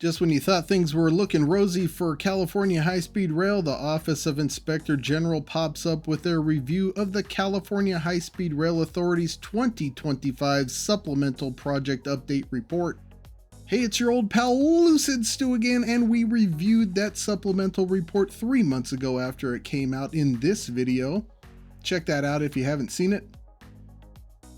Just when you thought things were looking rosy for California High-Speed Rail, the Office of Inspector General pops up with their review of the California High-Speed Rail Authority's 2025 Supplemental Project Update Report. Hey, it's your old pal Lucid Stu again, and we reviewed that supplemental report 3 months ago after it came out in this video. Check that out if you haven't seen it.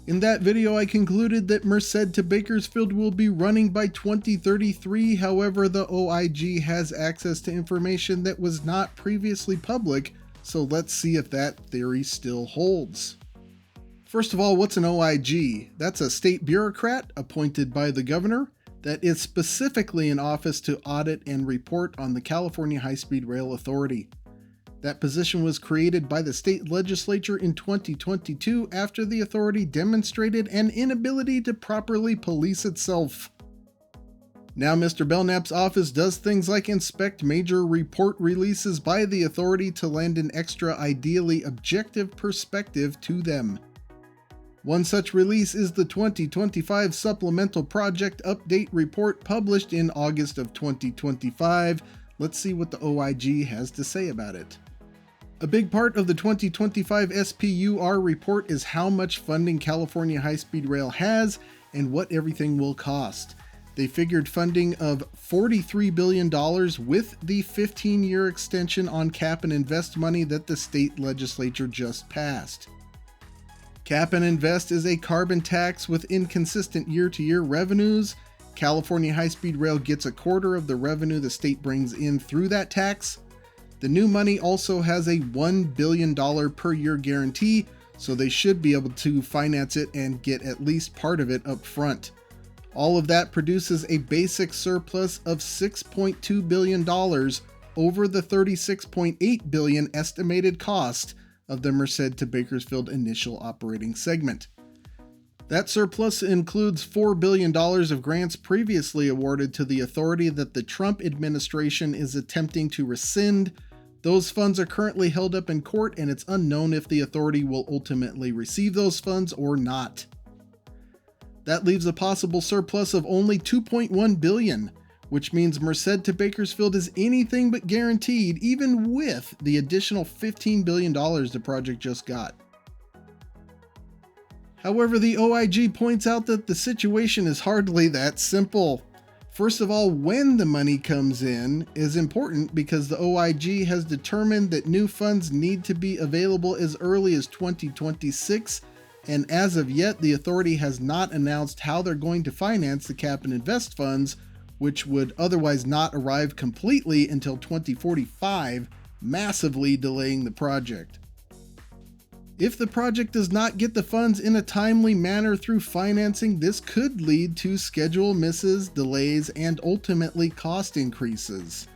In that video, I concluded that Merced to Bakersfield will be running by 2033. However, the OIG has access to information that was not previously public, so let's see if that theory still holds. First of all, what's an OIG? That's a state bureaucrat appointed by the governor that is specifically in office to audit and report on the California High-Speed Rail Authority. That position was created by the state legislature in 2022 after the authority demonstrated an inability to properly police itself. Now, Mr. Belknap's office does things like inspect major report releases by the authority to lend an extra, ideally objective perspective to them. One such release is the 2025 Supplemental Project Update Report published in August of 2025. Let's see what the OIG has to say about it. A big part of the 2025 SPUR report is how much funding California High-Speed Rail has and what everything will cost. They figured funding of $43 billion with the 15-year extension on cap and invest money that the state legislature just passed. Cap and invest is a carbon tax with inconsistent year-to-year revenues. California High-Speed Rail gets a quarter of the revenue the state brings in through that tax. The new money also has a $1 billion per year guarantee, so they should be able to finance it and get at least part of it up front. All of that produces a basic surplus of $6.2 billion over the $36.8 billion estimated cost of the Merced to Bakersfield initial operating segment. That surplus includes $4 billion of grants previously awarded to the authority that the Trump administration is attempting to rescind. Those funds are currently held up in court, and it's unknown if the authority will ultimately receive those funds or not. That leaves a possible surplus of only $2.1 billion, which means Merced to Bakersfield is anything but guaranteed, even with the additional $15 billion the project just got. However, the OIG points out that the situation is hardly that simple. First of all, when the money comes in is important because the OIG has determined that new funds need to be available as early as 2026, and as of yet, the authority has not announced how they're going to finance the cap and invest funds, which would otherwise not arrive completely until 2045, massively delaying the project. If the project does not get the funds in a timely manner through financing, this could lead to schedule misses, delays, and ultimately cost increases.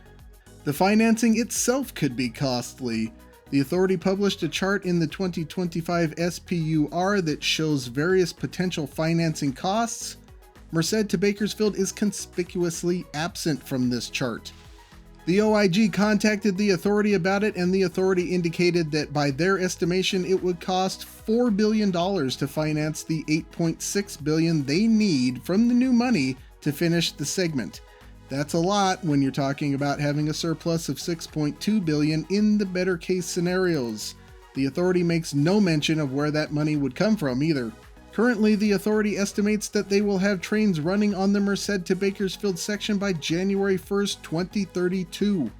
The financing itself could be costly. The authority published a chart in the 2025 SPUR that shows various potential financing costs. Merced to Bakersfield is conspicuously absent from this chart. The OIG contacted the authority about it, and the authority indicated that by their estimation it would cost $4 billion to finance the $8.6 billion they need from the new money to finish the segment. That's a lot when you're talking about having a surplus of $6.2 billion in the better case scenarios. The authority makes no mention of where that money would come from either. Currently, the authority estimates that they will have trains running on the Merced to Bakersfield section by January 1st, 2032.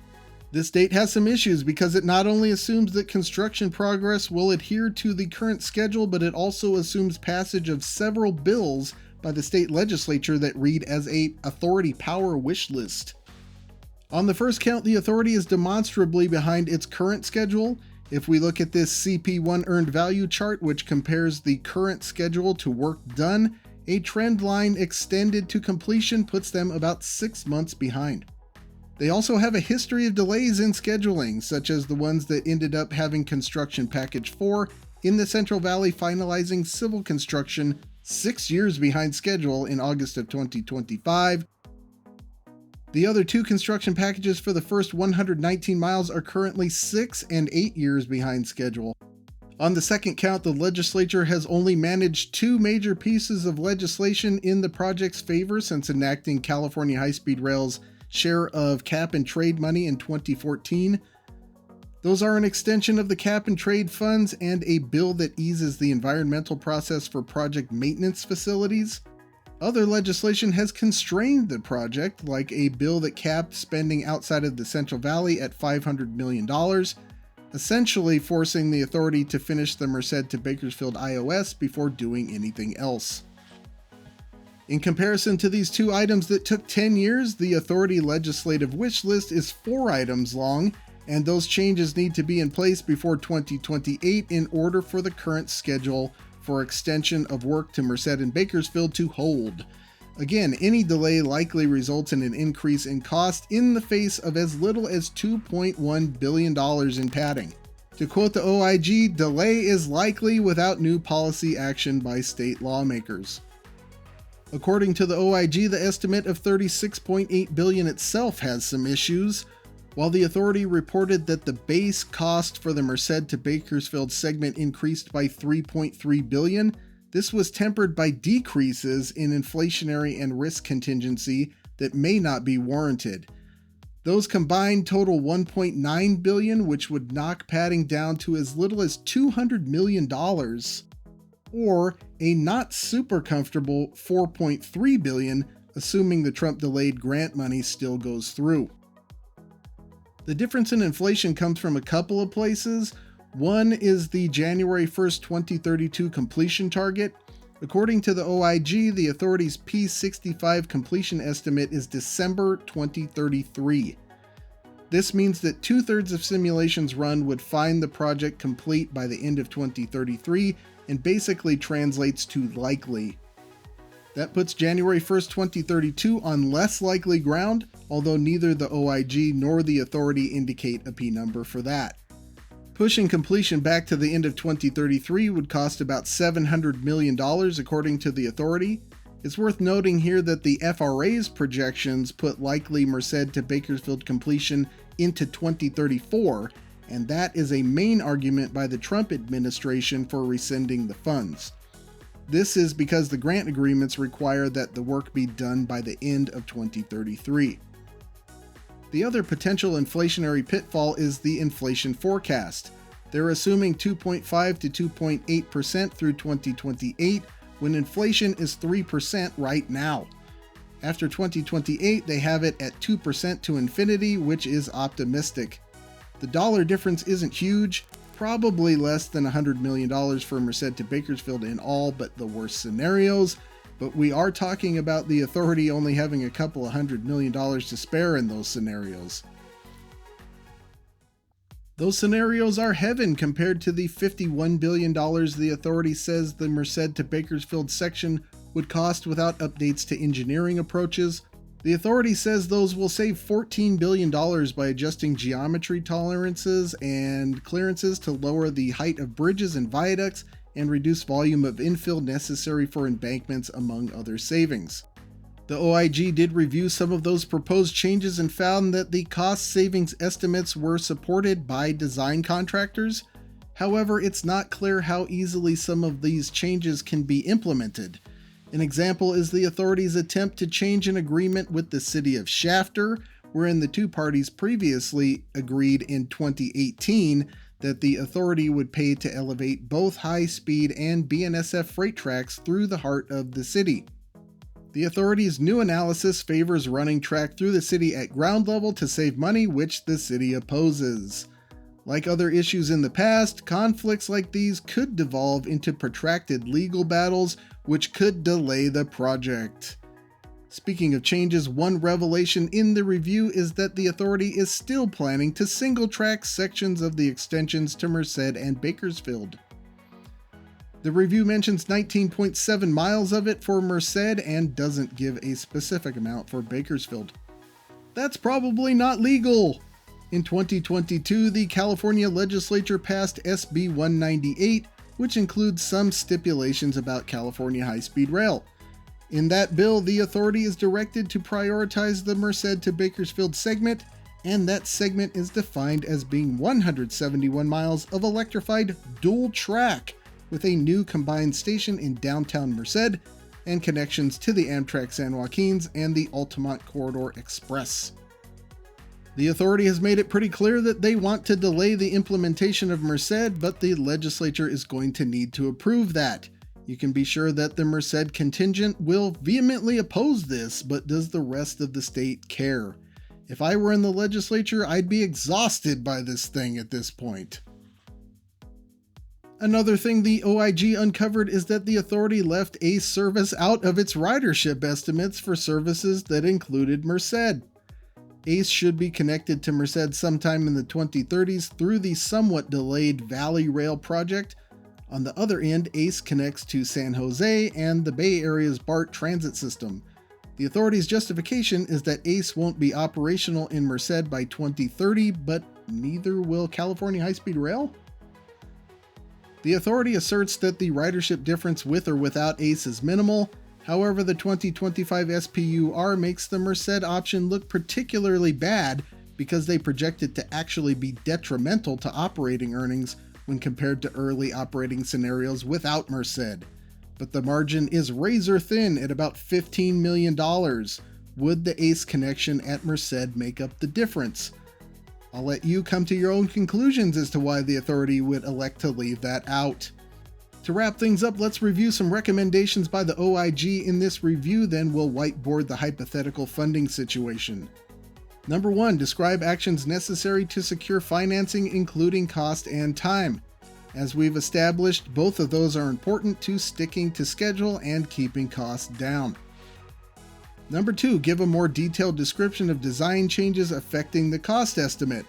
This date has some issues because it not only assumes that construction progress will adhere to the current schedule, but it also assumes passage of several bills by the state legislature that read as a authority power wish list. On the first count, the authority is demonstrably behind its current schedule. If we look at this CP1 earned value chart, which compares the current schedule to work done, a trend line extended to completion puts them about 6 months behind. They also have a history of delays in scheduling, such as the ones that ended up having construction package 4 in the Central Valley finalizing civil construction 6 years behind schedule in August of 2025. The other two construction packages for the first 119 miles are currently 6 and 8 years behind schedule. On the second count, the legislature has only managed 2 major pieces of legislation in the project's favor since enacting California High-Speed Rail's share of cap and trade money in 2014. Those are an extension of the cap and trade funds and a bill that eases the environmental process for project maintenance facilities. Other legislation has constrained the project, like a bill that capped spending outside of the Central Valley at $500 million, essentially forcing the authority to finish the Merced to Bakersfield IOS before doing anything else. In comparison to these two items that took 10 years, the authority legislative wish list is 4 items long, and those changes need to be in place before 2028 in order for the current schedule for extension of work to Merced and Bakersfield to hold. Again, any delay likely results in an increase in cost in the face of as little as $2.1 billion in padding. To quote the OIG, delay is likely without new policy action by state lawmakers. According to the OIG, the estimate of $36.8 billion itself has some issues. While the authority reported that the base cost for the Merced to Bakersfield segment increased by $3.3 billion, this was tempered by decreases in inflationary and risk contingency that may not be warranted. Those combined total $1.9 billion, which would knock padding down to as little as $200 million, or a not super comfortable $4.3 billion, assuming the Trump delayed grant money still goes through. The difference in inflation comes from a couple of places. One is the January 1st, 2032 completion target. According to the OIG, the authority's P65 completion estimate is December 2033. This means that 2/3 of simulations run would find the project complete by the end of 2033 and basically translates to likely. That puts January 1st, 2032 on less likely ground, although neither the OIG nor the authority indicate a P number for that. Pushing completion back to the end of 2033 would cost about $700 million according to the authority. It's worth noting here that the FRA's projections put likely Merced to Bakersfield completion into 2034, and that is a main argument by the Trump administration for rescinding the funds. This is because the grant agreements require that the work be done by the end of 2033. The other potential inflationary pitfall is the inflation forecast. They're assuming 2.5 to 2.8% through 2028, when inflation is 3% right now. After 2028, they have it at 2% to infinity, which is optimistic. The dollar difference isn't huge, probably less than $100 million for Merced to Bakersfield in all but the worst scenarios, but we are talking about the authority only having a couple of $100 million to spare in those scenarios. Those scenarios are heaven compared to the $51 billion the authority says the Merced to Bakersfield section would cost without updates to engineering approaches. The authority says those will save $14 billion by adjusting geometry tolerances and clearances to lower the height of bridges and viaducts and reduce volume of infill necessary for embankments, among other savings. The OIG did review some of those proposed changes and found that the cost savings estimates were supported by design contractors. However, it's not clear how easily some of these changes can be implemented. An example is the authority's attempt to change an agreement with the city of Shafter, wherein the two parties previously agreed in 2018 that the authority would pay to elevate both high-speed and BNSF freight tracks through the heart of the city. The authority's new analysis favors running track through the city at ground level to save money, which the city opposes. Like other issues in the past, conflicts like these could devolve into protracted legal battles, which could delay the project. Speaking of changes, one revelation in the review is that the authority is still planning to single-track sections of the extensions to Merced and Bakersfield. The review mentions 19.7 miles of it for Merced and doesn't give a specific amount for Bakersfield. That's probably not legal! In 2022, the California legislature passed SB 198, which includes some stipulations about California high-speed rail. In that bill, the authority is directed to prioritize the Merced to Bakersfield segment, and that segment is defined as being 171 miles of electrified dual track, with a new combined station in downtown Merced and connections to the Amtrak San Joaquins and the Altamont Corridor Express. The authority has made it pretty clear that they want to delay the implementation of Merced, but the legislature is going to need to approve that. You can be sure that the Merced contingent will vehemently oppose this, but does the rest of the state care? If I were in the legislature, I'd be exhausted by this thing at this point. Another thing the OIG uncovered is that the authority left ACE service out of its ridership estimates for services that included Merced. ACE should be connected to Merced sometime in the 2030s through the somewhat delayed Valley Rail project. On the other end, ACE connects to San Jose and the Bay Area's BART transit system. The authority's justification is that ACE won't be operational in Merced by 2030, but neither will California High-Speed Rail? The authority asserts that the ridership difference with or without ACE is minimal. However, the 2025 SPUR makes the Merced option look particularly bad because they project it to actually be detrimental to operating earnings when compared to early operating scenarios without Merced. But the margin is razor thin at about $15 million. Would the ACE connection at Merced make up the difference? I'll let you come to your own conclusions as to why the authority would elect to leave that out. To wrap things up, let's review some recommendations by the OIG in this review, then we'll whiteboard the hypothetical funding situation. Number 1, describe actions necessary to secure financing, including cost and time. As we've established, both of those are important to sticking to schedule and keeping costs down. Number 2, give a more detailed description of design changes affecting the cost estimate.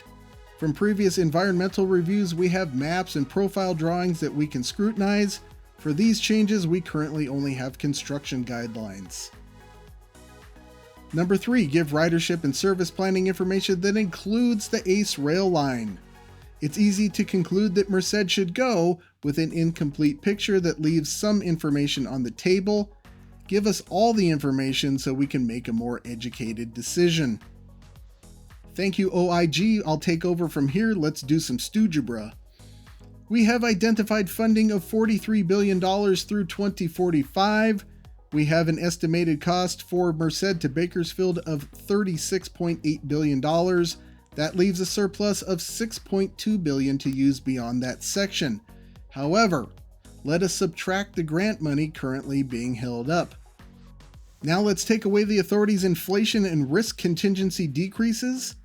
From previous environmental reviews, we have maps and profile drawings that we can scrutinize. For these changes, we currently only have construction guidelines. Number 3, give ridership and service planning information that includes the ACE rail line. It's easy to conclude that Merced should go with an incomplete picture that leaves some information on the table. Give us all the information so we can make a more educated decision. Thank you, OIG. I'll take over from here. Let's do some stoogebra. We have identified funding of $43 billion through 2045. We have an estimated cost for Merced to Bakersfield of $36.8 billion. That leaves a surplus of $6.2 billion to use beyond that section. However, let us subtract the grant money currently being held up. Now let's take away the authority's inflation and risk contingency decreases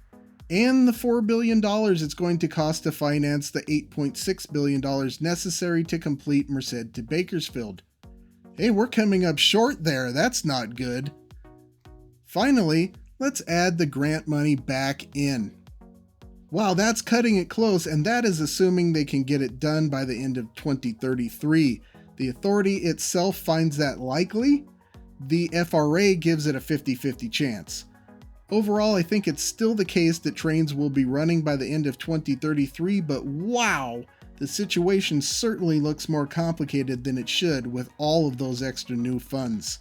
and the $4 billion it's going to cost to finance the $8.6 billion necessary to complete Merced to Bakersfield. Hey, we're coming up short there. That's not good. Finally, let's add the grant money back in. Wow, that's cutting it close, and that is assuming they can get it done by the end of 2033. The authority itself finds that likely. The FRA gives it a 50-50 chance. Overall, I think it's still the case that trains will be running by the end of 2033, but wow, the situation certainly looks more complicated than it should with all of those extra new funds.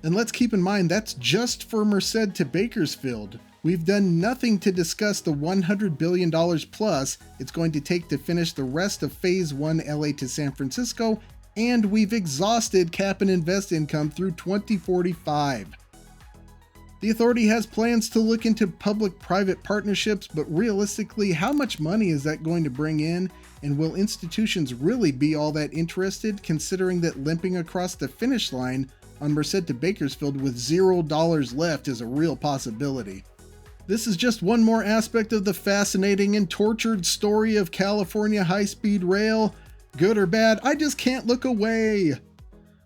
And let's keep in mind that's just for Merced to Bakersfield. We've done nothing to discuss the $100 billion plus it's going to take to finish the rest of Phase 1 LA to San Francisco, and we've exhausted cap and invest income through 2045. The authority has plans to look into public-private partnerships, but realistically, how much money is that going to bring in, and will institutions really be all that interested, considering that limping across the finish line on Merced to Bakersfield with $0 left is a real possibility? This is just one more aspect of the fascinating and tortured story of California high-speed rail. Good or bad, I just can't look away.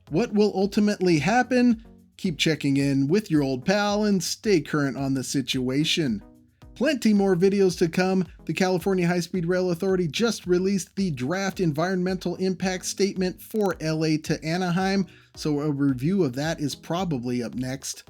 What will ultimately happen? Keep checking in with your old pal and stay current on the situation. Plenty more videos to come. The California High-Speed Rail Authority just released the draft environmental impact statement for LA to Anaheim, so a review of that is probably up next.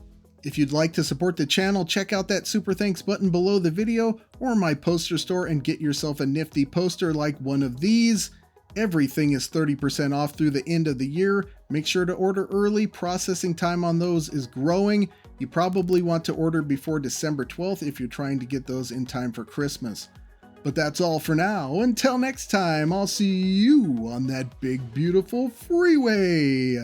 If you'd like to support the channel, check out that super thanks button below the video or my poster store and get yourself a nifty poster like one of these. Everything is 30% off through the end of the year. Make sure to order early. Processing time on those is growing. You probably want to order before December 12th if you're trying to get those in time for Christmas. But that's all for now. Until next time, I'll see you on that big, beautiful freeway.